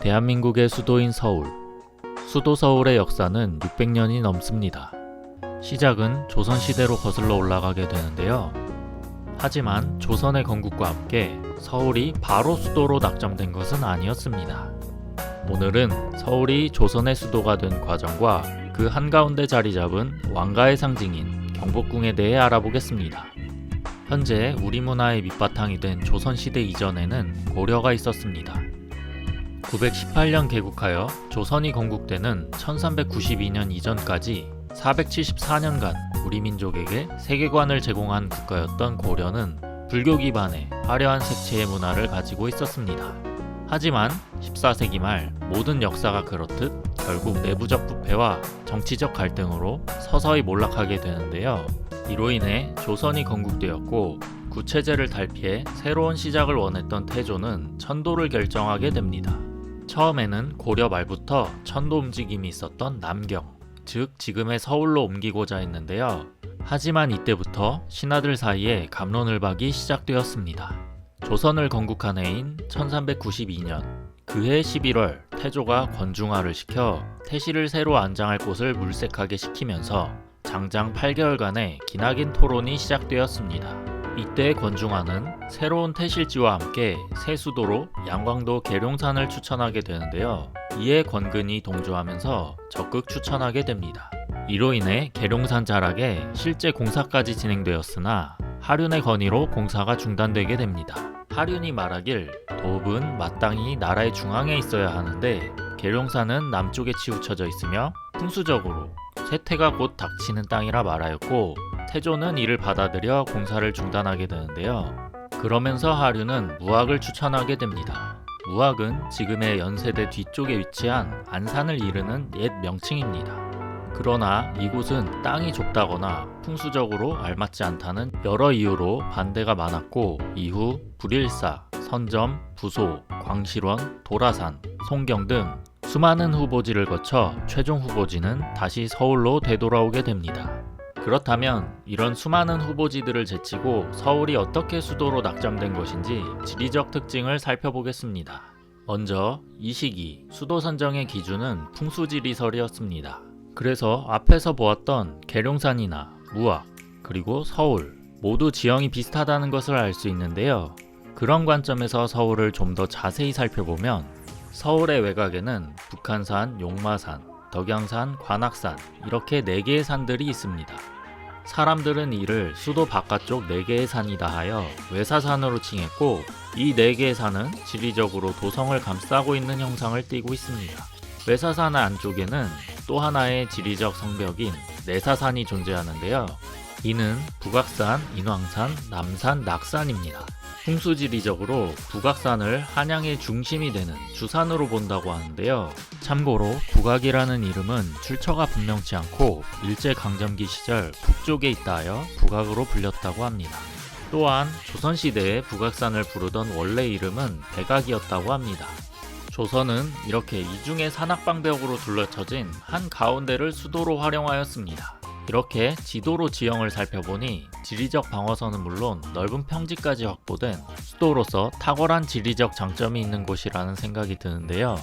대한민국의 수도인 서울. 수도 서울의 역사는 600년이 넘습니다. 시작은 조선시대로 거슬러 올라가게 되는데요. 하지만 조선의 건국과 함께 서울이 바로 수도로 낙점된 것은 아니었습니다. 오늘은 서울이 조선의 수도가 된 과정과 그 한가운데 자리 잡은 왕가의 상징인 경복궁에 대해 알아보겠습니다. 현재 우리 문화의 밑바탕이 된 조선시대 이전에는 고려가 있었습니다. 918년 개국하여 조선이 건국되는 1392년 이전까지 474년간 우리 민족에게 세계관을 제공한 국가였던 고려는 불교 기반의 화려한 색채의 문화를 가지고 있었습니다. 하지만 14세기 말 모든 역사가 그렇듯 결국 내부적 부패와 정치적 갈등으로 서서히 몰락하게 되는데요. 이로 인해 조선이 건국되었고 구체제를 탈피해 새로운 시작을 원했던 태조는 천도를 결정하게 됩니다. 처음에는 고려 말부터 천도 움직임이 있었던 남경, 즉 지금의 서울로 옮기고자 했는데요. 하지만 이때부터 신하들 사이에 갑론을박이 시작되었습니다. 조선을 건국한 해인 1392년, 그해 11월 태조가 권중화를 시켜 태실을 새로 안장할 곳을 물색하게 시키면서 장장 8개월간의 기나긴 토론이 시작되었습니다. 이때 권중화는 새로운 태실지와 함께 새 수도로 양광도 계룡산을 추천하게 되는데요. 이에 권근이 동조하면서 적극 추천하게 됩니다. 이로 인해 계룡산 자락에 실제 공사까지 진행되었으나 하륜의 건의로 공사가 중단되게 됩니다. 하륜이 말하길 도읍은 마땅히 나라의 중앙에 있어야 하는데 계룡산은 남쪽에 치우쳐져 있으며 풍수적으로 쇠퇴가 곧 닥치는 땅이라 말하였고 태조는 이를 받아들여 공사를 중단하게 되는데요. 그러면서 하륜은 무학을 추천하게 됩니다. 무학은 지금의 연세대 뒤쪽에 위치한 안산을 이르는 옛 명칭입니다. 그러나 이곳은 땅이 좁다거나 풍수적으로 알맞지 않다는 여러 이유로 반대가 많았고 이후 불일사, 선점, 부소, 광실원, 도라산, 송경 등 수많은 후보지를 거쳐 최종 후보지는 다시 서울로 되돌아오게 됩니다. 그렇다면 이런 수많은 후보지들을 제치고 서울이 어떻게 수도로 낙점된 것인지 지리적 특징을 살펴보겠습니다. 먼저 이 시기 수도 선정의 기준은 풍수지리설이었습니다. 그래서 앞에서 보았던 계룡산이나 무학, 그리고 서울 모두 지형이 비슷하다는 것을 알 수 있는데요. 그런 관점에서 서울을 좀 더 자세히 살펴보면 서울의 외곽에는 북한산, 용마산, 덕양산, 관악산 이렇게 4개의 산들이 있습니다. 사람들은 이를 수도 바깥쪽 4개의 산이다 하여 외사산으로 칭했고 이 4개의 산은 지리적으로 도성을 감싸고 있는 형상을 띠고 있습니다. 외사산 안쪽에는 또 하나의 지리적 성벽인 내사산이 존재하는데요. 이는 북악산, 인왕산, 남산, 낙산입니다. 풍수지리적으로 북악산을 한양의 중심이 되는 주산으로 본다고 하는데요. 참고로 북악이라는 이름은 출처가 분명치 않고 일제강점기 시절 북쪽에 있다 하여 북악으로 불렸다고 합니다. 또한 조선시대에 북악산을 부르던 원래 이름은 백악이었다고 합니다. 조선은 이렇게 이중의 산악방벽으로 둘러쳐진 한가운데를 수도로 활용하였습니다. 이렇게 지도로 지형을 살펴보니 지리적 방어선은 물론 넓은 평지까지 확보된 수도로서 탁월한 지리적 장점이 있는 곳이라는 생각이 드는데요.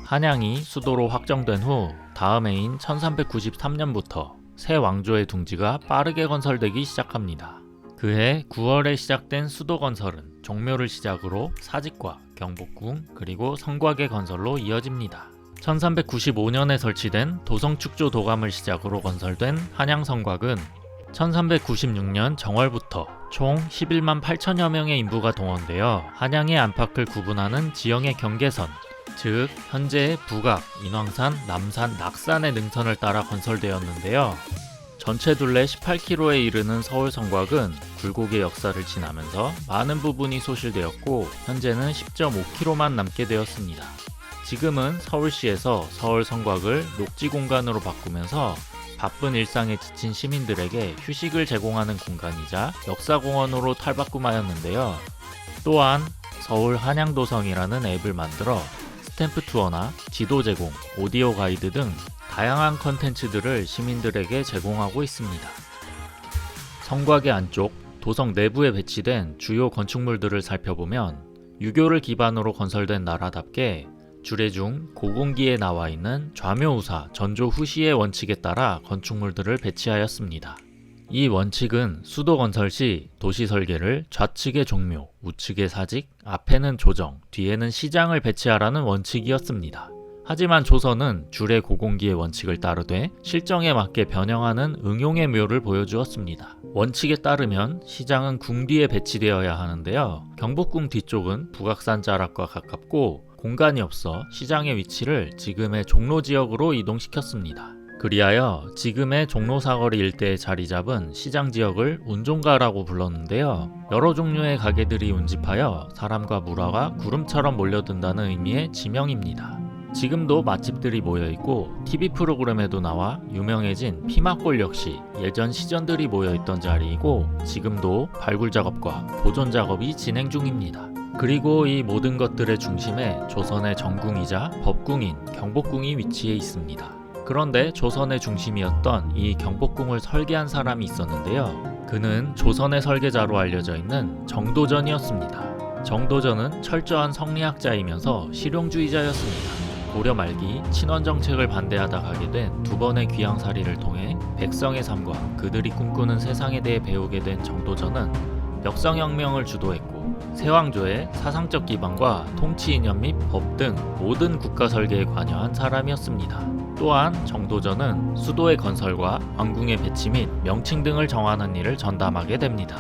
한양이 수도로 확정된 후 다음 해인 1393년부터 새 왕조의 둥지가 빠르게 건설되기 시작합니다. 그해 9월에 시작된 수도 건설은 종묘를 시작으로 사직과, 경복궁, 그리고 성곽의 건설로 이어집니다. 1395년에 설치된 도성축조 도감을 시작으로 건설된 한양성곽은 1396년 정월부터 총 11만 8천여 명의 인부가 동원되어 한양의 안팎을 구분하는 지형의 경계선, 즉 현재의 북악, 인왕산, 남산, 낙산의 능선을 따라 건설되었는데요. 전체 둘레 18km에 이르는 서울성곽은 굴곡의 역사를 지나면서 많은 부분이 소실되었고 현재는 10.5km만 남게 되었습니다. 지금은 서울시에서 서울성곽을 녹지공간으로 바꾸면서 바쁜 일상에 지친 시민들에게 휴식을 제공하는 공간이자 역사공원으로 탈바꿈하였는데요. 또한 서울 한양도성이라는 앱을 만들어 스탬프 투어나 지도 제공, 오디오 가이드 등 다양한 컨텐츠들을 시민들에게 제공하고 있습니다. 성곽의 안쪽, 도성 내부에 배치된 주요 건축물들을 살펴보면 유교를 기반으로 건설된 나라답게 주례 중 고공기에 나와 있는 좌묘우사 전조후시의 원칙에 따라 건축물들을 배치하였습니다. 이 원칙은 수도 건설 시 도시 설계를 좌측에 종묘, 우측에 사직, 앞에는 조정, 뒤에는 시장을 배치하라는 원칙이었습니다. 하지만 조선은 주례 고공기의 원칙을 따르되 실정에 맞게 변형하는 응용의 묘를 보여주었습니다. 원칙에 따르면 시장은 궁 뒤에 배치되어야 하는데요. 경복궁 뒤쪽은 북악산 자락과 가깝고 공간이 없어 시장의 위치를 지금의 종로 지역으로 이동시켰습니다. 그리하여 지금의 종로사거리 일대에 자리 잡은 시장 지역을 운종가라고 불렀는데요. 여러 종류의 가게들이 운집하여 사람과 물화가 구름처럼 몰려든다는 의미의 지명입니다. 지금도 맛집들이 모여있고 TV 프로그램에도 나와 유명해진 피막골 역시 예전 시전들이 모여있던 자리이고 지금도 발굴 작업과 보존 작업이 진행 중입니다. 그리고 이 모든 것들의 중심에 조선의 정궁이자 법궁인 경복궁이 위치해 있습니다. 그런데 조선의 중심이었던 이 경복궁을 설계한 사람이 있었는데요. 그는 조선의 설계자로 알려져 있는 정도전이었습니다. 정도전은 철저한 성리학자이면서 실용주의자였습니다. 고려 말기 친원 정책을 반대하다 가게 된 두 번의 귀양살이를 통해 백성의 삶과 그들이 꿈꾸는 세상에 대해 배우게 된 정도전은 역성혁명을 주도했고 세왕조의 사상적 기반과 통치 이념 및 법 등 모든 국가 설계에 관여한 사람이었습니다. 또한 정도전은 수도의 건설과 왕궁의 배치 및 명칭 등을 정하는 일을 전담하게 됩니다.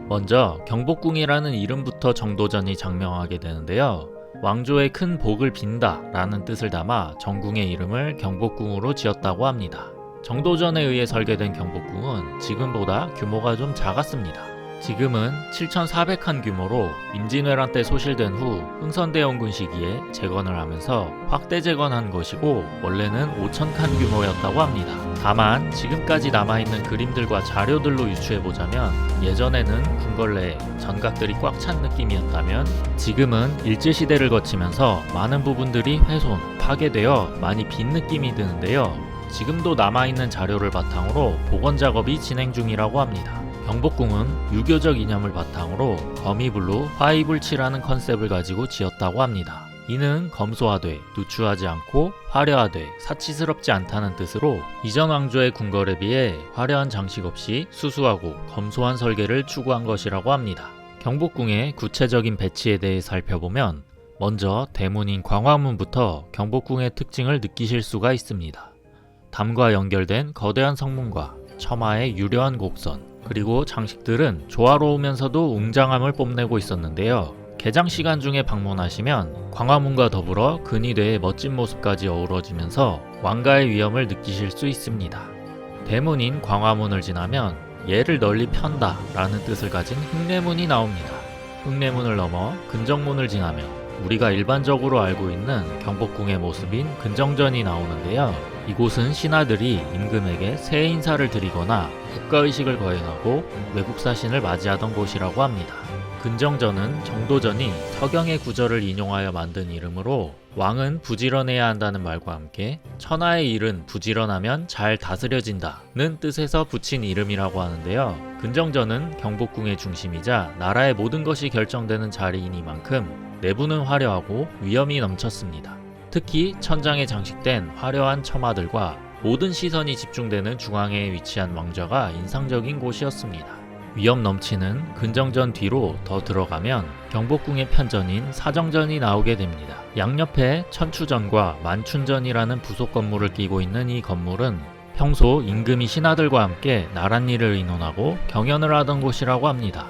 먼저 경복궁이라는 이름부터 정도전이 장명하게 되는데요. 왕조의 큰 복을 빈다 라는 뜻을 담아 정궁의 이름을 경복궁으로 지었다고 합니다. 정도전에 의해 설계된 경복궁은 지금보다 규모가 좀 작았습니다. 지금은 7,400칸 규모로 임진왜란 때 소실된 후 흥선대원군 시기에 재건을 하면서 확대 재건한 것이고 원래는 5,000칸 규모였다고 합니다. 다만 지금까지 남아있는 그림들과 자료들로 유추해보자면 예전에는 궁궐내에 전각들이 꽉 찬 느낌이었다면 지금은 일제시대를 거치면서 많은 부분들이 훼손, 파괴되어 많이 빈 느낌이 드는데요. 지금도 남아있는 자료를 바탕으로 복원 작업이 진행 중이라고 합니다. 경복궁은 유교적 이념을 바탕으로 거미블루 화이불치라는 컨셉을 가지고 지었다고 합니다. 이는 검소하되 누추하지 않고 화려하되 사치스럽지 않다는 뜻으로 이전 왕조의 궁궐에 비해 화려한 장식 없이 수수하고 검소한 설계를 추구한 것이라고 합니다. 경복궁의 구체적인 배치에 대해 살펴보면 먼저 대문인 광화문부터 경복궁의 특징을 느끼실 수가 있습니다. 담과 연결된 거대한 성문과 처마의 유려한 곡선 그리고 장식들은 조화로우면서도 웅장함을 뽐내고 있었는데요. 개장 시간 중에 방문하시면 광화문과 더불어 근위대의 멋진 모습까지 어우러지면서 왕가의 위엄을 느끼실 수 있습니다. 대문인 광화문을 지나면 예를 널리 편다 라는 뜻을 가진 흥례문이 나옵니다. 흥례문을 넘어 근정문을 지나면 우리가 일반적으로 알고 있는 경복궁의 모습인 근정전이 나오는데요. 이곳은 신하들이 임금에게 새해 인사를 드리거나 국가의식을 거행하고 외국 사신을 맞이하던 곳이라고 합니다. 근정전은 정도전이 서경의 구절을 인용하여 만든 이름으로 왕은 부지런해야 한다는 말과 함께 천하의 일은 부지런하면 잘 다스려진다는 뜻에서 붙인 이름이라고 하는데요. 근정전은 경복궁의 중심이자 나라의 모든 것이 결정되는 자리이니만큼 내부는 화려하고 위엄이 넘쳤습니다. 특히 천장에 장식된 화려한 처마들과 모든 시선이 집중되는 중앙에 위치한 왕좌가 인상적인 곳이었습니다. 위엄 넘치는 근정전 뒤로 더 들어가면 경복궁의 편전인 사정전이 나오게 됩니다. 양옆에 천추전과 만춘전이라는 부속 건물을 끼고 있는 이 건물은 평소 임금이 신하들과 함께 나랏일을 의논하고 경연을 하던 곳이라고 합니다.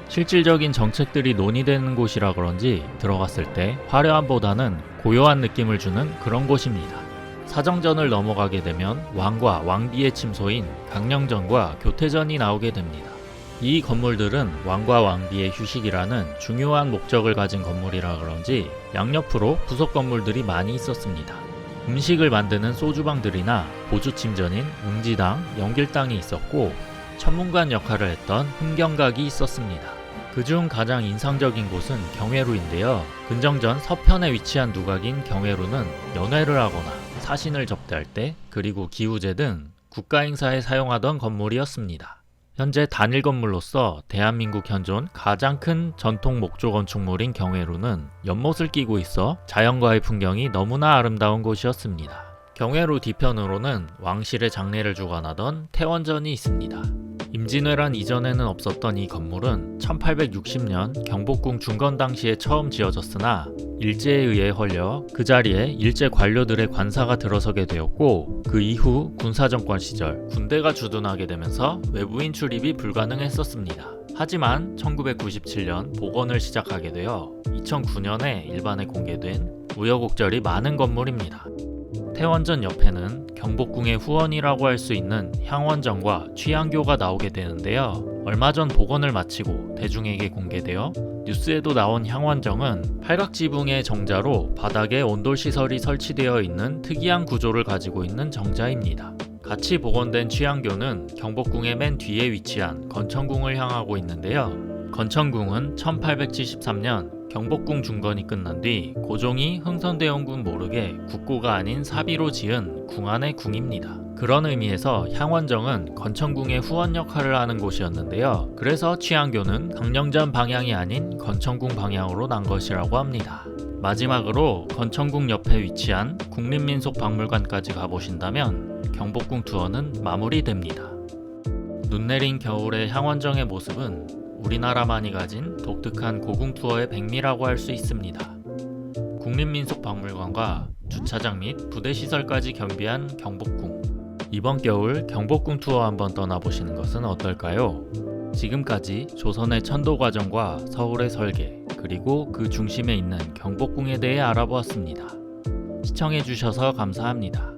실질적인 정책들이 논의되는 곳이라 그런지 들어갔을 때 화려함보다는 고요한 느낌을 주는 그런 곳입니다. 사정전을 넘어가게 되면 왕과 왕비의 침소인 강령전과 교태전이 나오게 됩니다. 이 건물들은 왕과 왕비의 휴식이라는 중요한 목적을 가진 건물이라 그런지 양옆으로 부속 건물들이 많이 있었습니다. 음식을 만드는 소주방들이나 보주침전인 웅지당, 연길당이 있었고 천문관 역할을 했던 흥경각이 있었습니다. 그중 가장 인상적인 곳은 경회루인데요. 근정전 서편에 위치한 누각인 경회루는 연회를 하거나 사신을 접대할 때 그리고 기우제 등 국가 행사에 사용하던 건물이었습니다. 현재 단일 건물로서 대한민국 현존 가장 큰 전통 목조 건축물인 경회로는 연못을 끼고 있어 자연과의 풍경이 너무나 아름다운 곳이었습니다. 경회로 뒤편으로는 왕실의 장례를 주관하던 태원전이 있습니다. 임진왜란 이전에는 없었던 이 건물은 1860년 경복궁 중건 당시에 처음 지어졌으나 일제에 의해 헐려 그 자리에 일제 관료들의 관사가 들어서게 되었고, 그 이후 군사정권 시절 군대가 주둔하게 되면서 외부인 출입이 불가능했었습니다. 하지만 1997년 복원을 시작하게 되어 2009년에 일반에 공개된 우여곡절이 많은 건물입니다. 태원전 옆에는 경복궁의 후원이라고 할 수 있는 향원정과 취향교가 나오게 되는데요. 얼마 전 복원을 마치고 대중에게 공개되어 뉴스에도 나온 향원정은 팔각지붕의 정자로 바닥에 온돌시설이 설치되어 있는 특이한 구조를 가지고 있는 정자입니다. 같이 복원된 취향교는 경복궁의 맨 뒤에 위치한 건천궁을 향하고 있는데요. 건천궁은 1873년 경복궁 중건이 끝난 뒤 고종이 흥선대원군 모르게 국고가 아닌 사비로 지은 궁 안의 궁입니다. 그런 의미에서 향원정은 건천궁의 후원 역할을 하는 곳이었는데요. 그래서 취향교는 강령전 방향이 아닌 건천궁 방향으로 난 것이라고 합니다. 마지막으로 건천궁 옆에 위치한 국립민속박물관까지 가보신다면 경복궁 투어는 마무리됩니다. 눈 내린 겨울의 향원정의 모습은 우리나라만이 가진 독특한 고궁 투어의 백미라고 할 수 있습니다. 국립민속박물관과 주차장 및 부대시설까지 겸비한 경복궁. 이번 겨울 경복궁 투어 한번 떠나보시는 것은 어떨까요? 지금까지 조선의 천도 과정과 서울의 설계, 그리고 그 중심에 있는 경복궁에 대해 알아보았습니다. 시청해주셔서 감사합니다.